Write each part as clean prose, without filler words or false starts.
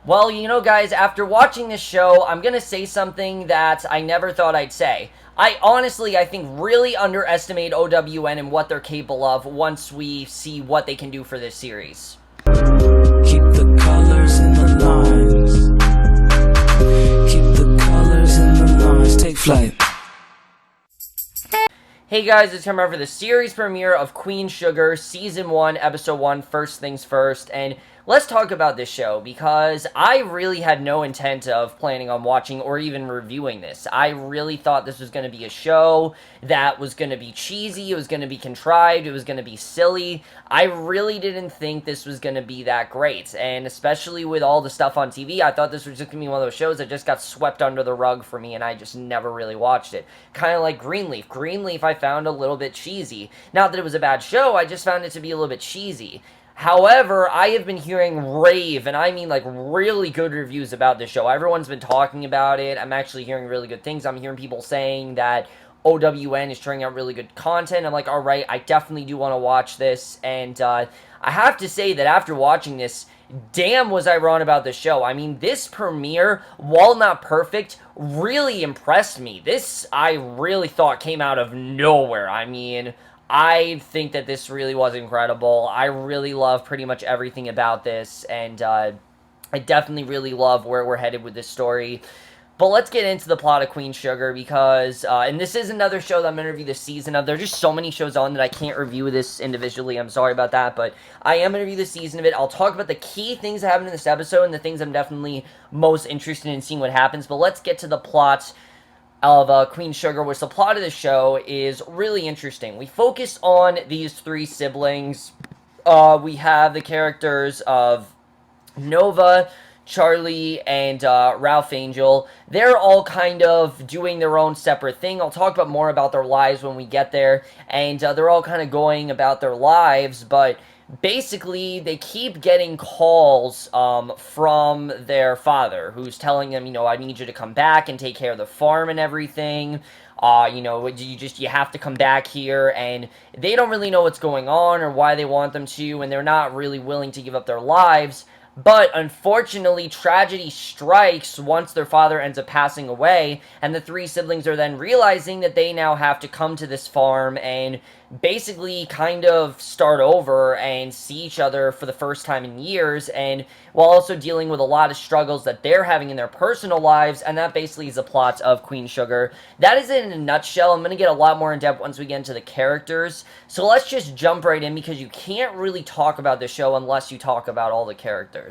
Well, guys, after watching this show, I'm gonna say something that I never thought I'd say. I think really underestimate OWN and what they're capable of once we see what they can do for this series. Keep the colors in the lines. Keep the colors in the lines. Take flight. Hey guys, it's time for the series premiere of Queen Sugar, Season 1, Episode 1, First Things First, and let's talk about this show, because I really had no intent of planning on watching or even reviewing this. I really thought this was going to be a show that was going to be cheesy, it was going to be contrived, it was going to be silly. I really didn't think this was going to be that great, and especially with all the stuff on TV, I thought this was just going to be one of those shows that just got swept under the rug for me, and I just never really watched it. Kind of like Greenleaf. Greenleaf I found a little bit cheesy. Not that it was a bad show, I just found it to be a little bit cheesy. However, I have been hearing rave, and I mean like really good reviews about this show. Everyone's been talking about it. I'm actually hearing really good things. I'm hearing people saying that OWN is turning out really good content. I'm like, alright, I definitely do want to watch this. And I have to say that after watching this, damn was I wrong about the show. I mean, this premiere, while not perfect, really impressed me. This, I really thought came out of nowhere. I mean, I think that this really was incredible. I really love pretty much everything about this, and I definitely really love where we're headed with this story. But let's get into the plot of Queen Sugar, because, and this is another show that I'm going to review this season of. There's just so many shows on that I can't review this individually. I'm sorry about that, but I am going to review the season of it. I'll talk about the key things that happened in this episode and the things I'm definitely most interested in seeing what happens. But let's get to the plot of Queen Sugar, which the plot of the show is really interesting. We focus on these three siblings. We have the characters of Nova, Charly, and Ralph Angel. They're all kind of doing their own separate thing. I'll talk about more about their lives when we get there, and they're all kind of going about their lives, but basically they keep getting calls from their father, who's telling them, I need you to come back and take care of the farm and everything. You have to come back here, and they don't really know what's going on or why they want them to, and they're not really willing to give up their lives. But unfortunately, tragedy strikes once their father ends up passing away, and the three siblings are then realizing that they now have to come to this farm and basically kind of start over and see each other for the first time in years, and while also dealing with a lot of struggles that they're having in their personal lives. And that basically is the plot of Queen Sugar. That is it in a nutshell. I'm going to get a lot more in depth once we get into the characters, so let's just jump right in, because you can't really talk about the show unless you talk about all the characters.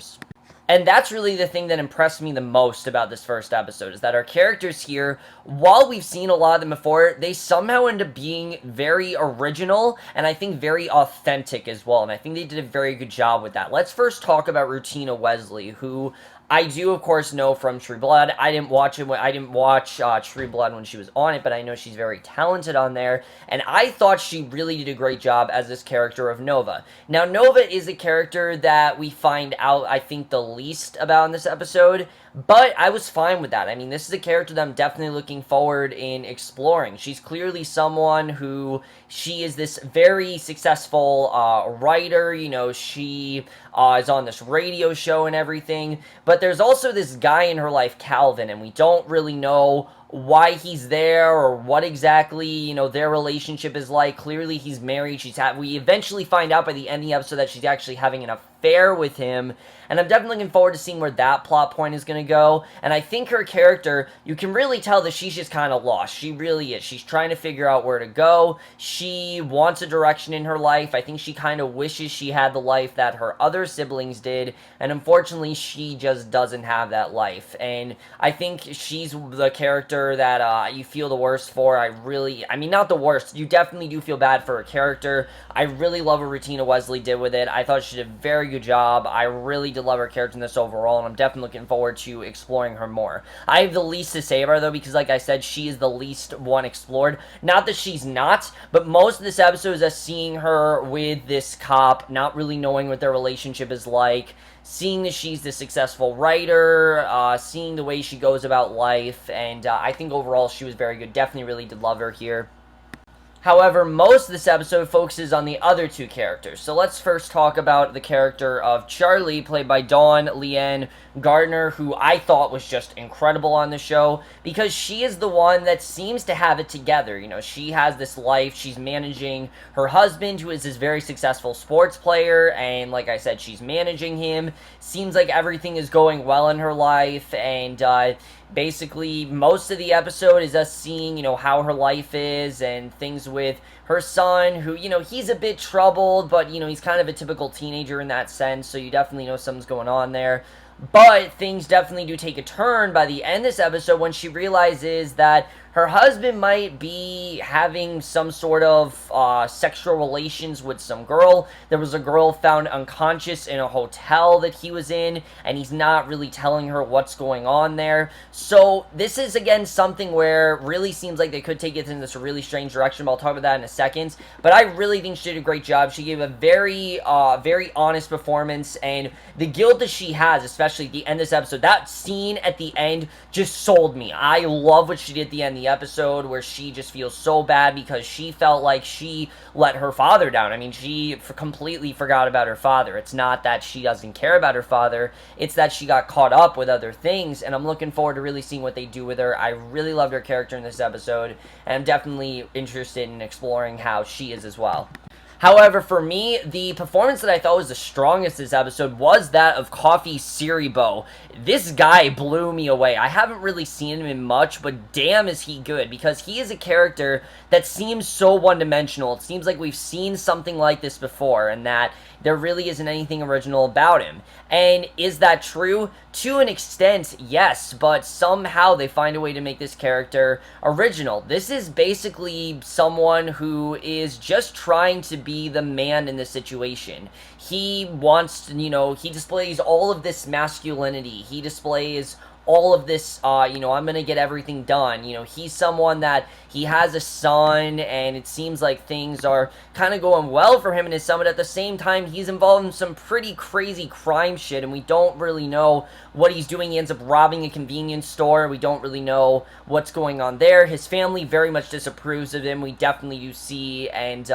And that's really the thing that impressed me the most about this first episode, is that our characters here, while we've seen a lot of them before, they somehow end up being very original, and I think very authentic as well, and I think they did a very good job with that. Let's first talk about Rutina Wesley, who I do, of course, know from True Blood. I didn't watch True Blood when she was on it, but I know she's very talented on there, and I thought she really did a great job as this character of Nova. Now, Nova is a character that we find out, I think, the least about in this episode, but I was fine with that. I mean, this is a character that I'm definitely looking forward in exploring. She's clearly someone who, she is this very successful writer, she is on this radio show and everything, but there's also this guy in her life, Calvin, and we don't really know why he's there or what exactly, their relationship is like. Clearly he's married. We eventually find out by the end of the episode that she's actually having an affair with him, and I'm definitely looking forward to seeing where that plot point is going to go. And I think her character, you can really tell that she's just kind of lost. She really is. She's trying to figure out where to go. She wants a direction in her life. I think she kind of wishes she had the life that her other siblings did, and unfortunately she just doesn't have that life. And I think she's the character that you feel the worst for. I mean, not the worst. You definitely do feel bad for her character. I really love what Rutina Wesley did with it. I thought she did a very good job. I really did love her character in this overall, and I'm definitely looking forward to exploring her more. I have the least to say about her, though, because like I said, she is the least one explored. Not that she's not, but most of this episode is us seeing her with this cop, not really knowing what their relationship is like, seeing that she's the successful writer, seeing the way she goes about life, and I think overall she was very good. Definitely really did love her here. However, most of this episode focuses on the other two characters. So let's first talk about the character of Charly, played by Dawn Leanne Gardner, who I thought was just incredible on the show, because she is the one that seems to have it together. You know, she has this life, she's managing her husband, who is this very successful sports player, and like I said, she's managing him. Seems like everything is going well in her life, and basically most of the episode is us seeing, you know, how her life is and things with her son, who, you know, he's a bit troubled, but, you know, he's kind of a typical teenager in that sense, so you definitely know something's going on there. But things definitely do take a turn by the end of this episode when she realizes that her husband might be having some sort of sexual relations with some girl. There was a girl found unconscious in a hotel that he was in, and he's not really telling her what's going on there. So this is, again, something where it really seems like they could take it in this really strange direction, but I'll talk about that in a second. But I really think she did a great job. She gave a very honest performance, and the guilt that she has, especially at the end of this episode, that scene at the end just sold me. I love what she did at the end of the episode, where she just feels so bad because she felt like she let her father down. I mean, she completely forgot about her father. It's not that she doesn't care about her father, it's that she got caught up with other things, and I'm looking forward to really seeing what they do with her. I really loved her character in this episode, and I'm definitely interested in exploring how she is as well. However, for me, the performance that I thought was the strongest this episode was that of Coffee Siribo. This guy blew me away. I haven't really seen him in much, but damn is he good, because he is a character that seems so one-dimensional. It seems like we've seen something like this before, and that there really isn't anything original about him. And is that true? To an extent, yes, but somehow they find a way to make this character original. This is basically someone who is just trying to be the man in the situation. He wants to, you know, he displays all of this masculinity. He displays all of this, I'm gonna get everything done. You know, he's someone that he has a son, and it seems like things are kind of going well for him and his son, but at the same time, he's involved in some pretty crazy crime shit, and we don't really know what he's doing. He ends up robbing a convenience store. We don't really know what's going on there. His family very much disapproves of him. We definitely do see, and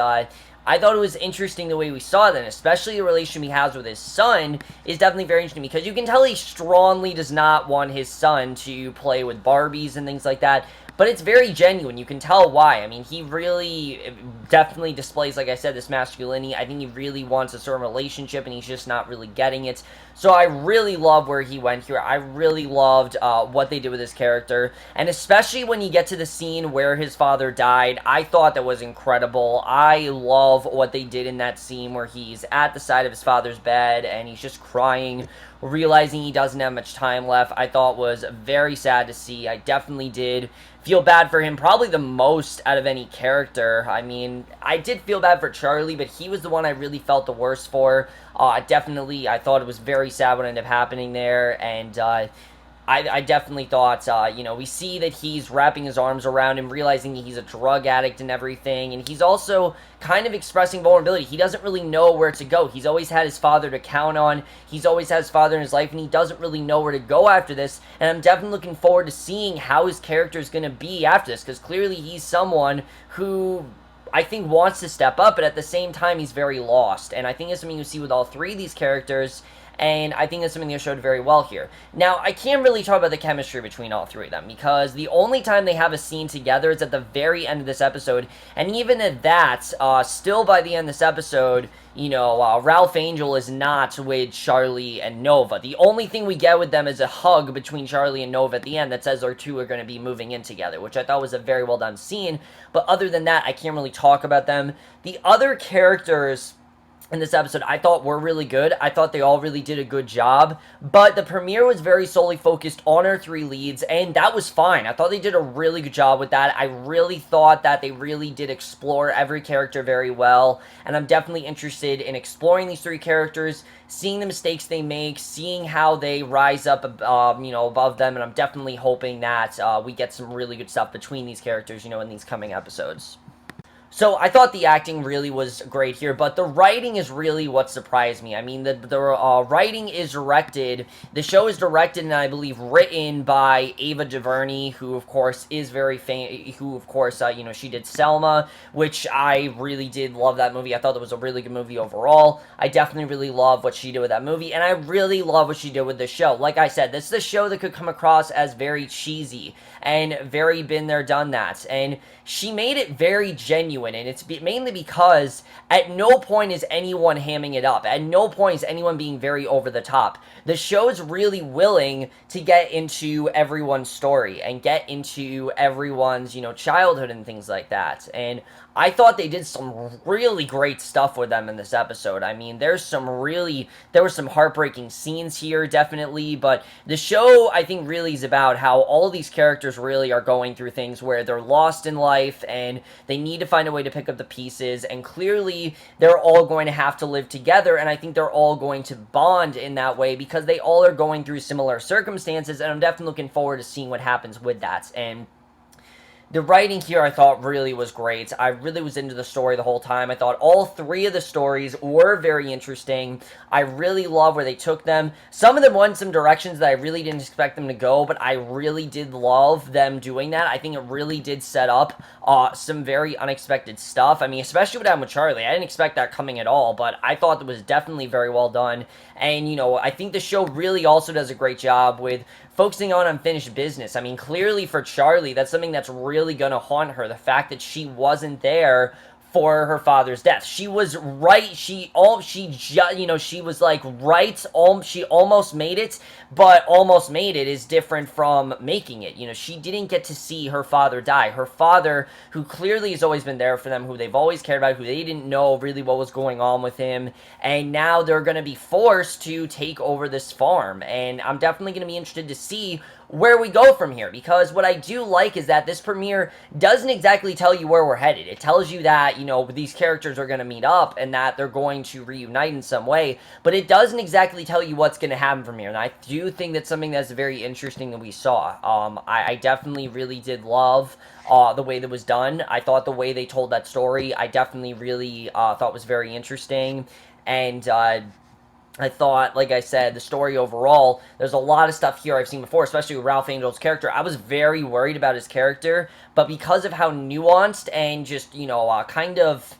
I thought it was interesting the way we saw that, especially the relationship he has with his son is definitely very interesting, because you can tell he strongly does not want his son to play with Barbies and things like that, but it's very genuine. You can tell why. I mean, he really definitely displays, like I said, this masculinity. I think he really wants a certain relationship, and he's just not really getting it. So I really love where he went here. I really loved what they did with his character, and especially when you get to the scene where his father died, I thought that was incredible. I love what they did in that scene where he's at the side of his father's bed, and he's just crying, realizing he doesn't have much time left. I thought was very sad to see. I definitely did feel bad for him, probably the most out of any character. I mean, I did feel bad for Charly, but he was the one I really felt the worst for. Definitely, I thought it was very sad what ended up happening there, and I definitely thought, we see that he's wrapping his arms around him, realizing he's a drug addict and everything, and he's also kind of expressing vulnerability. He doesn't really know where to go. He's always had his father to count on. He's always had his father in his life, and he doesn't really know where to go after this, and I'm definitely looking forward to seeing how his character is going to be after this, because clearly he's someone who I think wants to step up, but at the same time, he's very lost, and I think it's something you see with all three of these characters, and I think that's something they showed very well here. Now, I can't really talk about the chemistry between all three of them, because the only time they have a scene together is at the very end of this episode, and even at that, still by the end of this episode, Ralph Angel is not with Charly and Nova. The only thing we get with them is a hug between Charly and Nova at the end that says their two are going to be moving in together, which I thought was a very well done scene, but other than that, I can't really talk about them. The other characters in this episode I thought were really good. I thought they all really did a good job, but the premiere was very solely focused on our three leads, and that was fine. I thought they did a really good job with that. I really thought that they really did explore every character very well, and I'm definitely interested in exploring these three characters, seeing the mistakes they make, seeing how they rise up above them, and I'm definitely hoping that we get some really good stuff between these characters in these coming episodes. So I thought the acting really was great here, but the writing is really what surprised me. I mean, the writing is directed. The show is directed and I believe written by Ava DuVernay, who of course is very famous. Who of course, she did Selma, which I really did love that movie. I thought it was a really good movie overall. I definitely really love what she did with that movie, and I really love what she did with the show. Like I said, this is a show that could come across as very cheesy and very been there, done that, and she made it very genuine, and it's mainly because at no point is anyone hamming it up. At no point is anyone being very over the top. The show's really willing to get into everyone's story and get into everyone's, childhood and things like that. And I thought they did some really great stuff with them in this episode. I mean, there were some heartbreaking scenes here, definitely, but the show, I think, really is about how all of these characters really are going through things where they're lost in life and they need to find a way to pick up the pieces, and clearly they're all going to have to live together, and I think they're all going to bond in that way because they all are going through similar circumstances, and I'm definitely looking forward to seeing what happens with that. And the writing here I thought really was great. I really was into the story the whole time. I thought all three of the stories were very interesting. I really love where they took them. Some of them went some directions that I really didn't expect them to go, but I really did love them doing that. I think it really did set up some very unexpected stuff. I mean, especially what happened with Charly. I didn't expect that coming at all, but I thought it was definitely very well done. And, I think the show really also does a great job with focusing on unfinished business. I mean, clearly for Charly, that's something that's really gonna haunt her. The fact that she wasn't there for her father's death. She was right. She was like right. She almost made it, but almost made it is different from making it. She didn't get to see her father die. Her father, who clearly has always been there for them, who they've always cared about, who they didn't know really what was going on with him, and now they're going to be forced to take over this farm. And I'm definitely going to be interested to see where we go from here, because what I do like is that this premiere doesn't exactly tell you where we're headed. It tells you that, these characters are going to meet up and that they're going to reunite in some way, but it doesn't exactly tell you what's going to happen from here, and I do think that's something that's very interesting that we saw. I definitely really did love the way that was done. I thought the way they told that story, I definitely really thought was very interesting, and I thought, like I said, the story overall, there's a lot of stuff here I've seen before, especially with Ralph Angel's character. I was very worried about his character, but because of how nuanced and just, kind of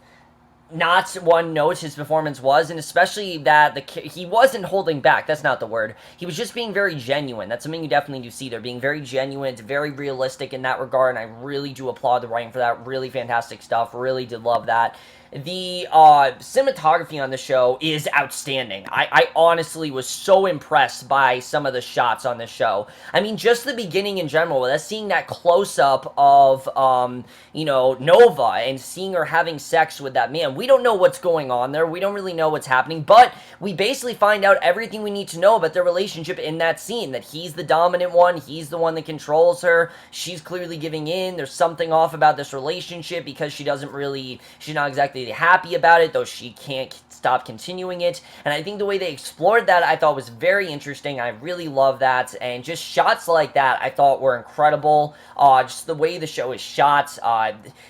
not one note his performance was, and especially that he wasn't holding back. That's not the word. He was just being very genuine. That's something you definitely do see there, being very genuine. It's very realistic in that regard, and I really do applaud the writing for that. Really fantastic stuff. Really did love that. The cinematography on the show is outstanding. I honestly was so impressed by some of the shots on the show. I mean, just the beginning in general, with us seeing that close-up of, Nova and seeing her having sex with that man. We don't know what's going on there. We don't really know what's happening, but we basically find out everything we need to know about their relationship in that scene, that he's the dominant one, he's the one that controls her, she's clearly giving in, there's something off about this relationship because she's not exactly happy about it, though she can't stop continuing it, and I think the way they explored that I thought was very interesting. I really love that, and just shots like that I thought were incredible. Just the way the show is shot,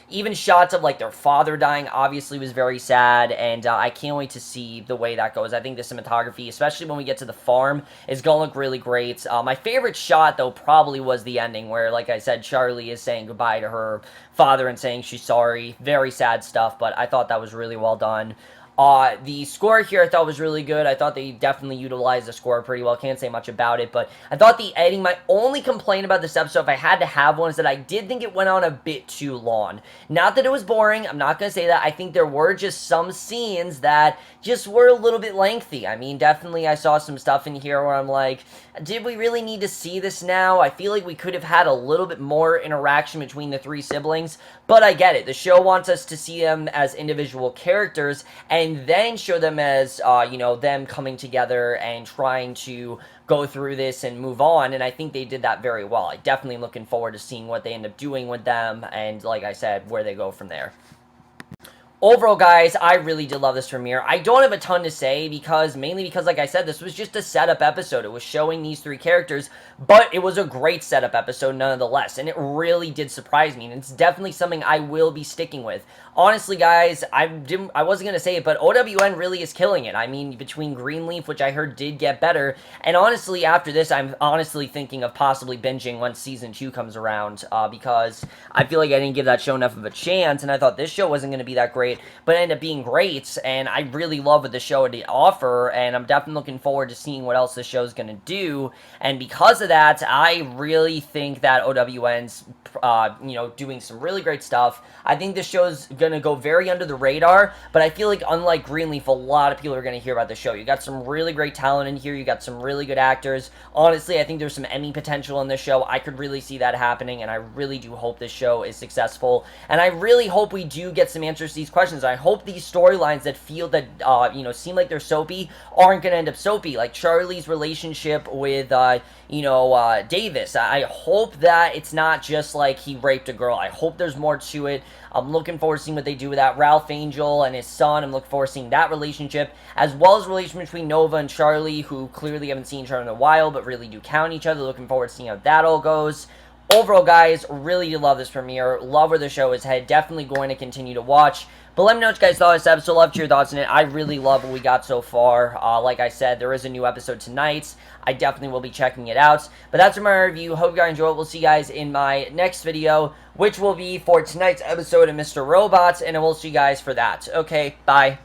even shots of like their father dying obviously was very sad, and I can't wait to see the way that goes. I think the cinematography, especially when we get to the farm, is going to look really great. My favorite shot though probably was the ending where, like I said, Charly is saying goodbye to her father and saying she's sorry. Very sad stuff, but I thought that was really well done. The score here I thought was really good. I thought they definitely utilized the score pretty well. Can't say much about it, but I thought the editing, my only complaint about this episode, if I had to have one, is that I did think it went on a bit too long. Not that it was boring, I'm not going to say that. I think there were just some scenes that just were a little bit lengthy. I mean, definitely I saw some stuff in here where I'm like, did we really need to see this now? I feel like we could have had a little bit more interaction between the three siblings, but I get it. The show wants us to see them as individual characters, and then show them as, them coming together and trying to go through this and move on, and I think they did that very well. I definitely am looking forward to seeing what they end up doing with them, and like I said, where they go from there. Overall, guys, I really did love this premiere. I don't have a ton to say mainly because, like I said, this was just a setup episode. It was showing these three characters, but it was a great setup episode nonetheless, and it really did surprise me, and it's definitely something I will be sticking with. Honestly, guys, I wasn't going to say it, but OWN really is killing it. I mean, between Greenleaf, which I heard did get better, and honestly, after this, I'm honestly thinking of possibly binging once Season 2 comes around, because I feel like I didn't give that show enough of a chance, and I thought this show wasn't going to be that great, but it ended up being great, and I really love what the show had to offer, and I'm definitely looking forward to seeing what else the show's going to do, and because of that, I really think that OWN's, doing some really great stuff. I think this show's gonna go very under the radar, but I feel like unlike Greenleaf, a lot of people are gonna hear about the show. You got some really great talent in here, you got some really good actors. Honestly, I think there's some Emmy potential in this show. I could really see that happening, and I really do hope this show is successful, and I really hope we do get some answers to these questions. I hope these storylines that feel that, seem like they're soapy aren't gonna end up soapy, like Charlie's relationship with, Davis. I hope that it's not just like he raped a girl. I hope there's more to it. I'm looking forward to seeing what they do with that. Ralph Angel and his son, I'm looking forward to seeing that relationship, as well as the relationship between Nova and Charly, who clearly haven't seen each other in a while, but really do count each other. Looking forward to seeing how that all goes. Overall, guys, really do love this premiere. Love where the show is headed. Definitely going to continue to watch. But let me know what you guys thought of this episode. Love to hear your thoughts on it. I really love what we got so far. Like I said, there is a new episode tonight. I definitely will be checking it out. But that's my review. Hope you guys enjoy it. We'll see you guys in my next video, which will be for tonight's episode of Mr. Robot, and I will see you guys for that. Okay, bye.